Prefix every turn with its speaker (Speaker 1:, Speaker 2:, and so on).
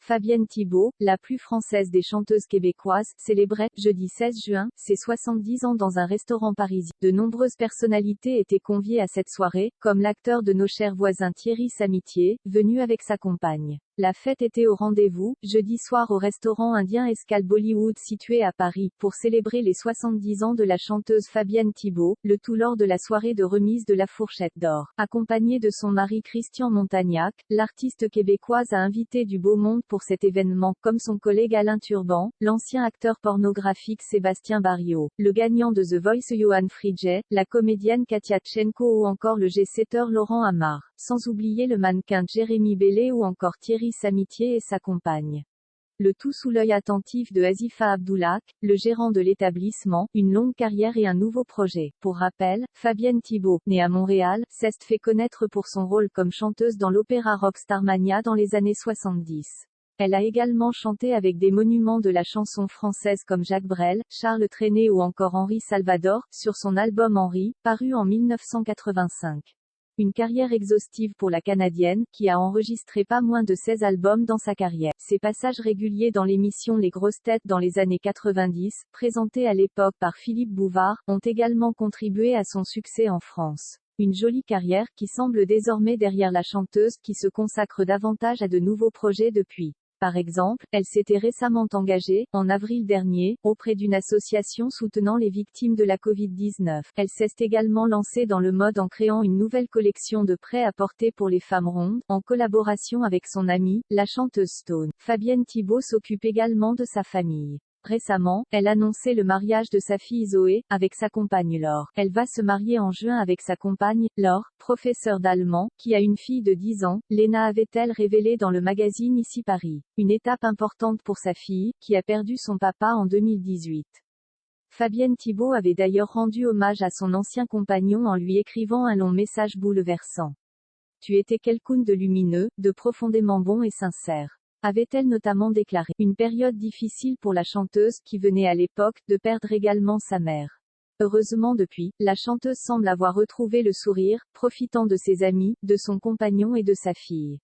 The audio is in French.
Speaker 1: Fabienne Thibault, la plus française des chanteuses québécoises, célébrait, jeudi 16 juin, ses 70 ans dans un restaurant parisien. De nombreuses personnalités étaient conviées à cette soirée, comme l'acteur de Nos chers voisins Thierry Samitier, venu avec sa compagne. La fête était au rendez-vous, jeudi soir au restaurant indien Escale Bollywood situé à Paris, pour célébrer les 70 ans de la chanteuse Fabienne Thibault, le tout lors de la soirée de remise de la Fourchette d'Or. Accompagnée de son mari Christian Montagnac, l'artiste québécoise a invité du beau monde pour cet événement, comme son collègue Alain Turban, l'ancien acteur pornographique Sébastien Barriot, le gagnant de The Voice Johan Fridget, la comédienne Katia Tchenko ou encore le jet-setteur Laurent Amar, sans oublier le mannequin Jérémy Bellet ou encore Thierry Samitier et sa compagne. Le tout sous l'œil attentif de Azifa Abdoulak, le gérant de l'établissement, une longue carrière et un nouveau projet. Pour rappel, Fabienne Thibault, née à Montréal, s'est fait connaître pour son rôle comme chanteuse dans l'opéra rock Starmania dans les années 70. Elle a également chanté avec des monuments de la chanson française comme Jacques Brel, Charles Trenet ou encore Henri Salvador, sur son album Henri, paru en 1985. Une carrière exhaustive pour la Canadienne, qui a enregistré pas moins de 16 albums dans sa carrière. Ses passages réguliers dans l'émission Les Grosses Têtes dans les années 90, présentée à l'époque par Philippe Bouvard, ont également contribué à son succès en France. Une jolie carrière qui semble désormais derrière la chanteuse, qui se consacre davantage à de nouveaux projets depuis. Par exemple, elle s'était récemment engagée, en avril dernier, auprès d'une association soutenant les victimes de la Covid-19. Elle s'est également lancée dans le mode en créant une nouvelle collection de prêt-à-porter pour les femmes rondes, en collaboration avec son amie, la chanteuse Stone. Fabienne Thibault s'occupe également de sa famille. Récemment, elle annonçait le mariage de sa fille Zoé, avec sa compagne Laure. Elle va se marier en juin avec sa compagne, Laure, professeure d'allemand, qui a une fille de 10 ans, Léna, avait-elle révélé dans le magazine Ici Paris. Une étape importante pour sa fille, qui a perdu son papa en 2018. Fabienne Thibault avait d'ailleurs rendu hommage à son ancien compagnon en lui écrivant un long message bouleversant. « Tu étais quelqu'un de lumineux, de profondément bon et sincère », avait-elle notamment déclaré. Une période difficile pour la chanteuse, qui venait à l'époque de perdre également sa mère. Heureusement depuis, la chanteuse semble avoir retrouvé le sourire, profitant de ses amis, de son compagnon et de sa fille.